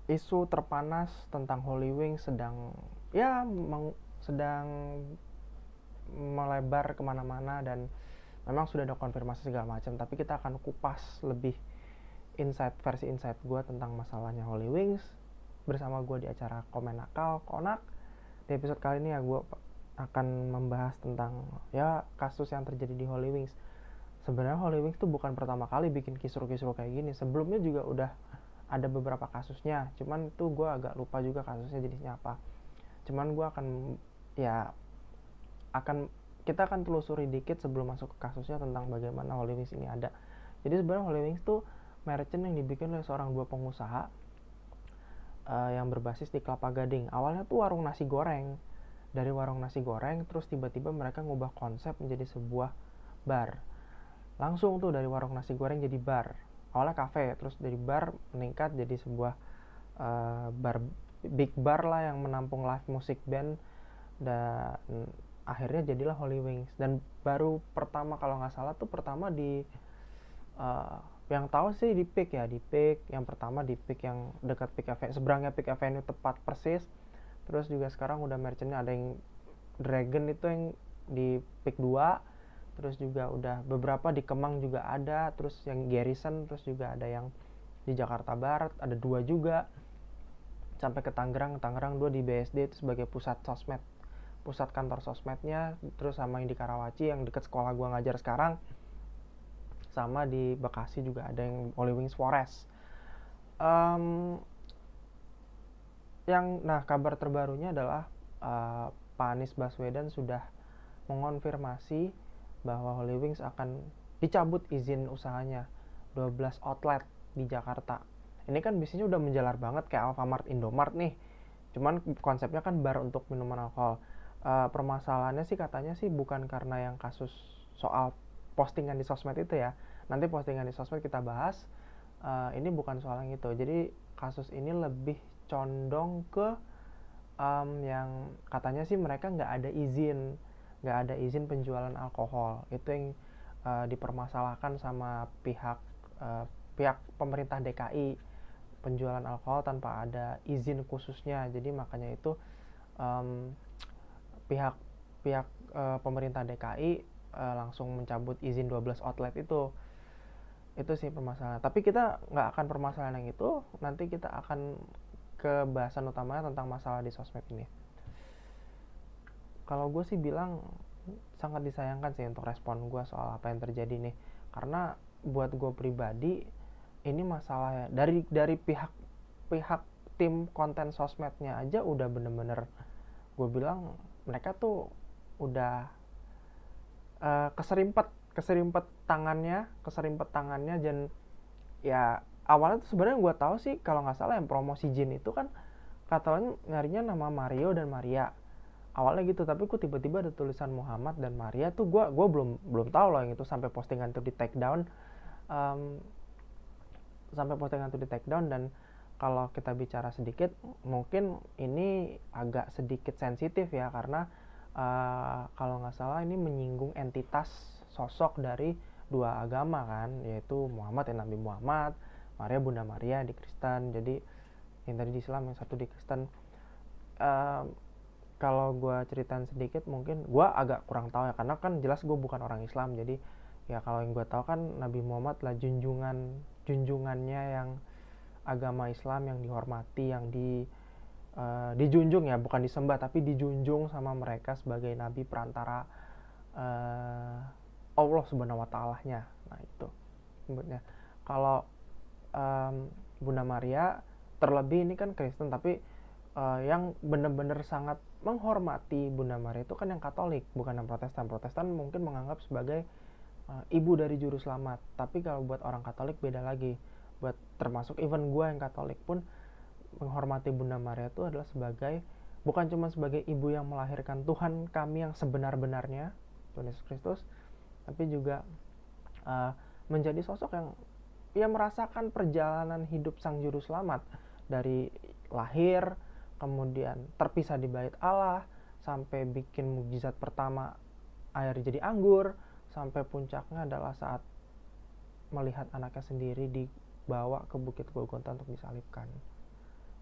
isu terpanas tentang Holy Wings sedang melebar kemana-mana, dan memang sudah ada konfirmasi segala macam, tapi kita akan kupas lebih versi insight gue tentang masalahnya Holy Wings bersama gue di acara Komen Nakal Konak. Di episode kali ini ya gue akan membahas tentang kasus yang terjadi di Holy Wings. Sebenarnya Holy Wings tuh bukan pertama kali bikin kisruh-kisruh kayak gini. Sebelumnya juga udah ada beberapa kasusnya, cuman tuh gue agak lupa juga kasusnya jenisnya apa. Cuman gue kita akan telusuri dikit sebelum masuk ke kasusnya tentang bagaimana Holy Wings ini ada. Jadi sebenarnya Holy Wings tuh merchant yang dibikin oleh seorang dua pengusaha yang berbasis di Kelapa Gading. Awalnya tuh warung nasi goreng. Dari warung nasi goreng terus tiba-tiba mereka ngubah konsep menjadi sebuah bar. Langsung tuh dari warung nasi goreng jadi bar. Awalnya kafe, terus dari bar meningkat jadi sebuah bar, big bar lah yang menampung live music band, dan akhirnya jadilah Holy Wings. Dan baru pertama kalau nggak salah tuh pertama di yang tahu sih di Peak yang pertama di Peak yang dekat Peak Avenue, seberangnya Peak Avenue tepat persis. Terus juga sekarang udah merchantnya ada yang Dragon itu yang di Peak 2, terus juga udah beberapa di Kemang juga ada, terus yang Garrison, terus juga ada yang di Jakarta Barat ada 2 juga, sampai ke Tangerang 2 di BSD itu sebagai pusat kantor sosmednya. Terus sama yang di Karawaci yang deket sekolah gua ngajar sekarang, sama di Bekasi juga ada yang Holy Wings Forest. Kabar terbarunya adalah Pak Anies Baswedan sudah mengonfirmasi bahwa Holy Wings akan dicabut izin usahanya 12 outlet di Jakarta. Ini kan bisnisnya udah menjalar banget kayak Alfamart, Indomart nih. Cuman konsepnya kan bar untuk minuman alkohol. Permasalahannya sih katanya sih bukan karena yang kasus soal postingan di sosmed itu ya. Nanti postingan di sosmed kita bahas. Ini bukan soal yang itu. Jadi kasus ini lebih condong ke yang katanya sih mereka nggak ada izin penjualan alkohol. Itu yang dipermasalahkan sama pihak pemerintah DKI, penjualan alkohol tanpa ada izin khususnya. Jadi makanya itu pihak pemerintah DKI langsung mencabut izin 12 outlet itu sih permasalahan. Tapi kita nggak akan permasalahan yang itu, nanti kita akan ke bahasan utamanya tentang masalah di sosmed ini. Kalau gue sih bilang sangat disayangkan sih untuk respon gue soal apa yang terjadi nih, karena buat gue pribadi ini masalah dari pihak tim konten sosmednya aja udah bener-bener gue bilang mereka tuh udah keserimpet tangannya. Dan ya awalnya tuh sebenarnya gue tahu sih kalau nggak salah yang promosi Jin itu kan katanya nyarinya nama Mario dan Maria awalnya gitu, tapi kok tiba-tiba ada tulisan Muhammad dan Maria tuh gue belum tahu loh yang itu sampai postingan itu di take down. Dan kalau kita bicara sedikit mungkin ini agak sedikit sensitif ya, karena kalau nggak salah ini menyinggung entitas sosok dari dua agama kan, yaitu Muhammad ya Nabi Muhammad, Maria Bunda Maria di Kristen. Jadi yang tadi di Islam, yang satu di Kristen. Kalau gue ceritain sedikit mungkin gue agak kurang tahu ya, karena kan jelas gue bukan orang Islam. Jadi ya kalau yang gue tahu kan Nabi Muhammad lah junjungannya yang agama Islam yang dihormati, yang dijunjung ya, bukan disembah tapi dijunjung sama mereka sebagai nabi perantara Allah Subhanahu wa Ta'ala-nya. Nah itu sebutnya. Kalau Bunda Maria terlebih ini kan Kristen, tapi yang benar-benar sangat menghormati Bunda Maria itu kan yang Katolik, bukan yang Protestan. Protestan mungkin menganggap sebagai ibu dari juru selamat, tapi kalau buat orang Katolik beda lagi. Buat termasuk even gue yang Katolik pun menghormati Bunda Maria itu adalah bukan cuma sebagai ibu yang melahirkan Tuhan kami yang sebenar-benarnya, Tuhan Yesus Kristus, tapi juga menjadi sosok yang merasakan perjalanan hidup sang juru selamat dari lahir, kemudian terpisah di bait Allah, sampai bikin mukjizat pertama air jadi anggur, sampai puncaknya adalah saat melihat anaknya sendiri dibawa ke Bukit Golgota untuk disalibkan.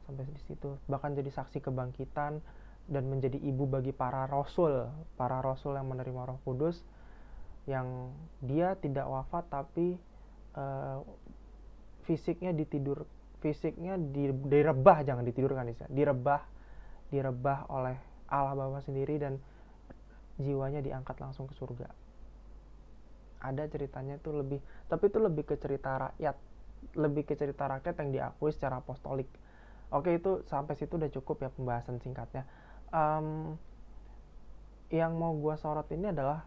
sampai di situ, bahkan jadi saksi kebangkitan dan menjadi ibu bagi para rasul yang menerima Roh Kudus, yang dia tidak wafat tapi fisiknya direbah, jangan ditidurkan, direbah oleh Allah Bapa sendiri, dan jiwanya diangkat langsung ke surga. Ada ceritanya itu tapi itu lebih ke cerita rakyat yang diakui secara apostolik. Oke, itu sampai situ udah cukup ya pembahasan singkatnya. Yang mau gue sorot ini adalah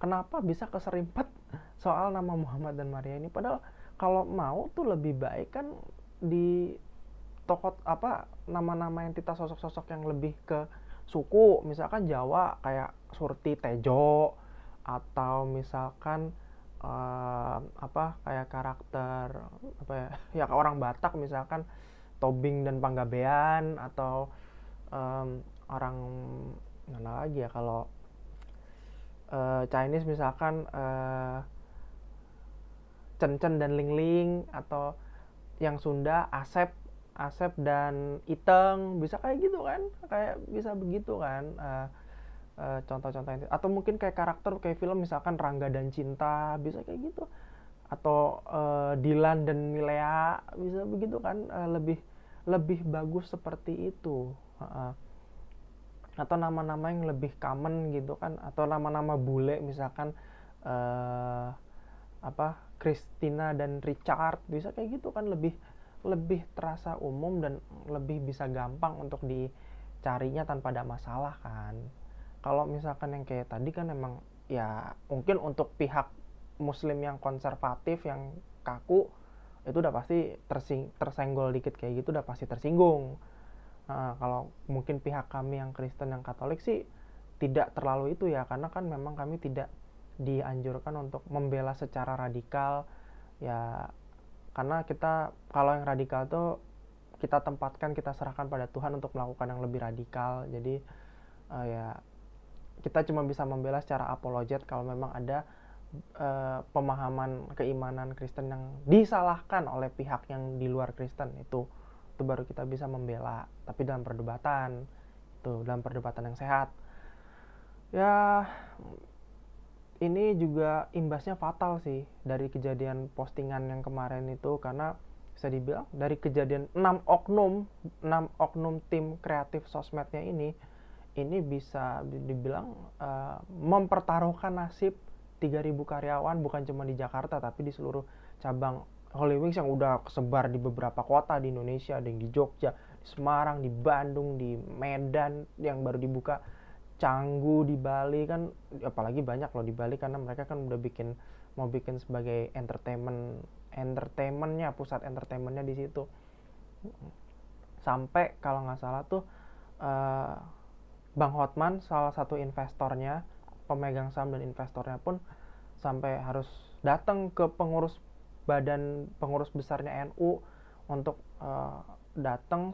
kenapa bisa keserimpet soal nama Muhammad dan Maria ini, padahal kalau mau tuh lebih baik kan di tokoh nama-nama entitas sosok-sosok yang lebih ke suku, misalkan Jawa kayak Surti Tejo, atau misalkan kayak karakter ya orang Batak misalkan Tobing dan Panggabean, atau orang mana lagi ya, kalau Chinese misalkan Chen dan Ling, atau yang Sunda Asep dan Iteng, bisa kayak gitu kan, kayak bisa begitu kan. Contoh-contoh itu, atau mungkin kayak karakter kayak film misalkan Rangga dan Cinta, bisa kayak gitu, atau Dilan dan Milea, bisa begitu kan. Lebih bagus seperti itu. Atau nama-nama yang lebih common gitu kan, atau nama-nama bule misalkan Christina dan Richard, bisa kayak gitu kan, lebih terasa umum dan lebih bisa gampang untuk dicarinya tanpa ada masalah kan. Kalau misalkan yang kayak tadi kan emang ya mungkin untuk pihak muslim yang konservatif, yang kaku, itu udah pasti tersenggol dikit kayak gitu, udah pasti tersinggung. Kalau mungkin pihak kami yang Kristen, yang Katolik sih tidak terlalu itu ya, karena kan memang kami tidak dianjurkan untuk membela secara radikal ya, karena kita kalau yang radikal tuh kita serahkan pada Tuhan untuk melakukan yang lebih radikal. Jadi ya kita cuma bisa membela secara apologet kalau memang ada pemahaman keimanan Kristen yang disalahkan oleh pihak yang di luar Kristen, itu baru kita bisa membela, tapi dalam perdebatan yang sehat. Ya, ini juga imbasnya fatal sih dari kejadian postingan yang kemarin itu, karena bisa dibilang dari kejadian 6 oknum tim kreatif sosmednya ini bisa dibilang mempertaruhkan nasib 3.000 karyawan, bukan cuma di Jakarta tapi di seluruh cabang Holy Wings yang udah kesebar di beberapa kota di Indonesia. Ada yang di Jogja, di Semarang, di Bandung, di Medan, yang baru dibuka Canggu di Bali kan, apalagi banyak loh di Bali, karena mereka kan udah mau bikin sebagai entertainmentnya, pusat entertainmentnya di situ. Sampai kalau nggak salah tuh Bang Hotman, salah satu investornya, pemegang saham dan investornya pun sampai harus datang ke pengurus besarnya NU untuk datang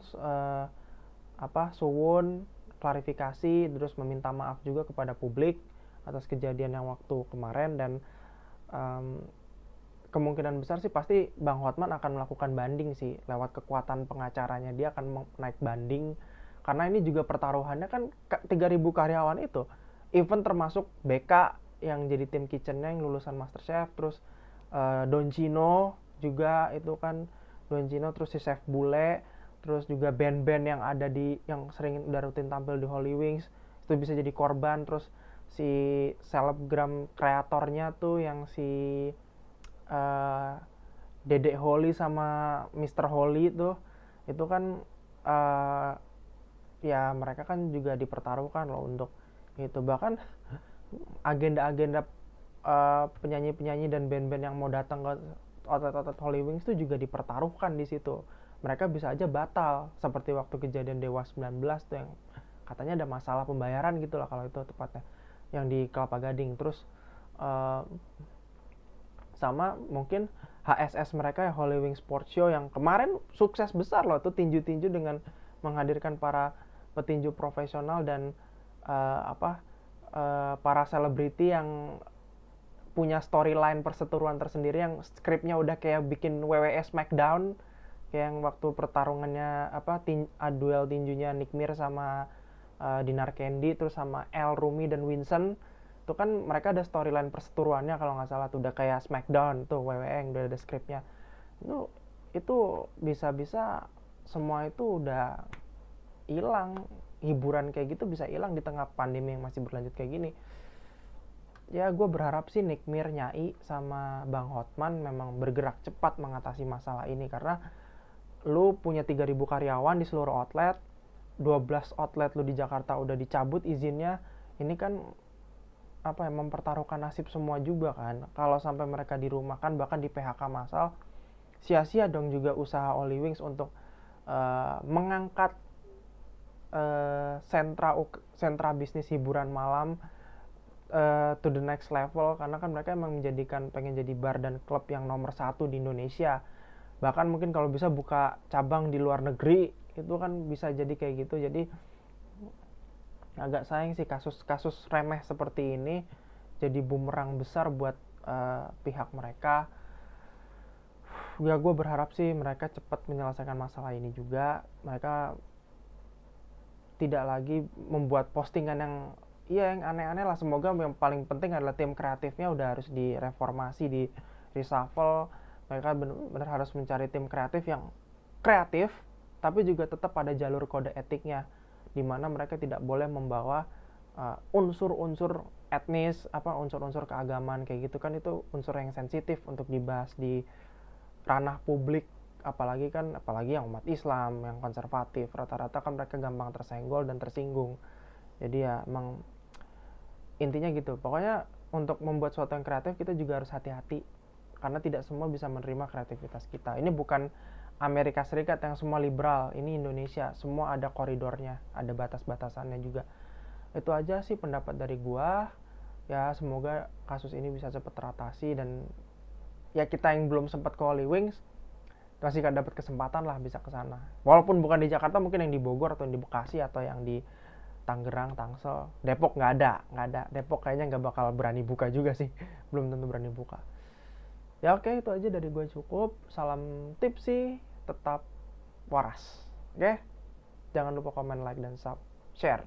suwun, klarifikasi, terus meminta maaf juga kepada publik atas kejadian yang waktu kemarin. Dan kemungkinan besar sih pasti Bang Hotman akan melakukan banding sih, lewat kekuatan pengacaranya dia akan naik banding, karena ini juga pertaruhannya kan 3.000 karyawan itu, even termasuk BK yang jadi tim kitchennya yang lulusan MasterChef, terus Don Chino juga itu kan, terus si Chef Bule, terus juga band-band yang ada yang sering udah rutin tampil di Holy Wings itu bisa jadi korban. Terus si selebgram kreatornya tuh yang si Dedek Holy sama Mr. Holy itu kan ya mereka kan juga dipertaruhkan loh untuk itu. Bahkan agenda-agenda penyanyi-penyanyi dan band-band yang mau datang ke otot-otot Holy Wings itu juga dipertaruhkan di situ. Mereka bisa aja batal, seperti waktu kejadian Dewa 19 tuh yang katanya ada masalah pembayaran gitu lah kalau itu tepatnya, yang di Kelapa Gading. Terus sama mungkin HSS mereka ya, Holy Wings Sports Show, yang kemarin sukses besar loh tuh, tinju-tinju dengan menghadirkan para petinju profesional dan para selebriti yang punya storyline perseteruan tersendiri, yang skripnya udah kayak bikin WWE Smackdown. kayak yang waktu pertarungannya duel tinjunya Nick Mir sama Dinar Candy, terus sama El Rumi dan Winston. Itu kan mereka ada storyline perseteruannya kalau nggak salah tuh, udah kayak Smackdown tuh, WWE yang udah ada skripnya. Itu bisa-bisa semua itu udah hilang, hiburan kayak gitu bisa hilang di tengah pandemi yang masih berlanjut kayak gini. Ya gue berharap sih Nick Mir, Nyai, sama Bang Hotman memang bergerak cepat mengatasi masalah ini, karena lu punya 3.000 karyawan di seluruh outlet, 12 outlet lu di Jakarta udah dicabut izinnya. Ini kan mempertaruhkan nasib semua juga kan. Kalau sampai mereka dirumahkan bahkan di PHK massal, sia-sia dong juga usaha Holy Wings untuk mengangkat sentra bisnis hiburan malam to the next level, karena kan mereka emang pengen jadi bar dan klub yang nomor 1 di Indonesia. Bahkan mungkin kalau bisa buka cabang di luar negeri, itu kan bisa jadi kayak gitu. Jadi agak sayang sih kasus-kasus remeh seperti ini jadi bumerang besar buat pihak mereka. Ya gue berharap sih mereka cepat menyelesaikan masalah ini juga. Mereka tidak lagi membuat postingan yang aneh-aneh lah. Semoga yang paling penting adalah tim kreatifnya udah harus direformasi, di reshuffle. Mereka benar-benar harus mencari tim kreatif yang kreatif tapi juga tetap ada jalur kode etiknya, di mana mereka tidak boleh membawa unsur-unsur etnis, unsur-unsur keagamaan kayak gitu kan. Itu unsur yang sensitif untuk dibahas di ranah publik, apalagi yang umat Islam, yang konservatif, rata-rata kan mereka gampang tersenggol dan tersinggung. Jadi ya emang intinya gitu. Pokoknya untuk membuat sesuatu yang kreatif kita juga harus hati-hati, karena tidak semua bisa menerima kreativitas kita. Ini bukan Amerika Serikat yang semua liberal, ini Indonesia, semua ada koridornya, ada batas-batasannya juga. Itu aja sih pendapat dari gua. Ya semoga kasus ini bisa cepat teratasi, dan ya kita yang belum sempat ke Holy Wings masih kan dapat kesempatan lah bisa ke sana. Walaupun bukan di Jakarta, mungkin yang di Bogor atau yang di Bekasi atau yang di Tangerang, Tangsel, Depok nggak ada. Depok kayaknya nggak bakal berani buka juga sih, belum tentu berani buka. Ya oke, itu aja dari gue cukup. Salam tips sih, tetap waras. Oke, jangan lupa komen, like, dan share.